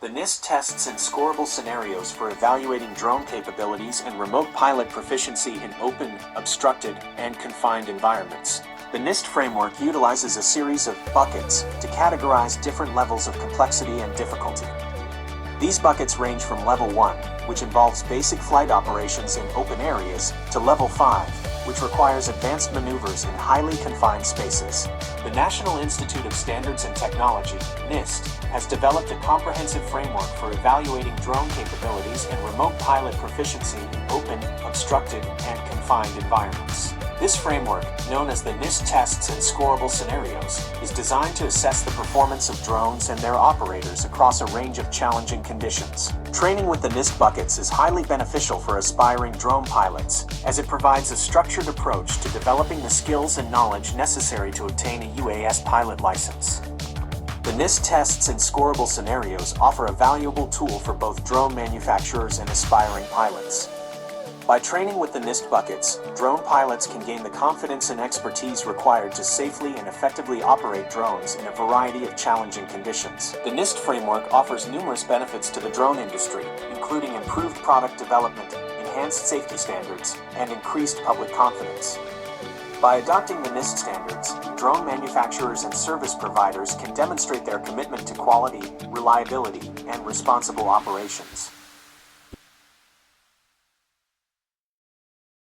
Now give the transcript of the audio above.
The Nist tests and scorable scenarios for evaluating drone capabilities and remote pilot proficiency in open, obstructed, and confined environments. The Nist framework utilizes a series of buckets to categorize different levels of complexity and difficulty. These buckets range from Level 1, which involves basic flight operations in open areas, to Level 5, which requires advanced maneuvers in highly confined spaces. The National Institute of Standards and Technology, Nist, has developed a comprehensive framework for evaluating drone capabilities and remote pilot proficiency in open, obstructed, and confined environments. This framework, known as the Nist tests and scorable scenarios, is designed to assess the performance of drones and their operators across a range of challenging conditions. Training with the Nist buckets is highly beneficial for aspiring drone pilots, as it provides a structured approach to developing the skills and knowledge necessary to obtain a UAS pilot license. The Nist tests and scorable scenarios offer a valuable tool for both drone manufacturers and aspiring pilots. By training with the Nist buckets, drone pilots can gain the confidence and expertise required to safely and effectively operate drones in a variety of challenging conditions. The Nist framework offers numerous benefits to the drone industry, including improved product development, enhanced safety standards, and increased public confidence. By adopting the Nist standards, drone manufacturers and service providers can demonstrate their commitment to quality, reliability, and responsible operations.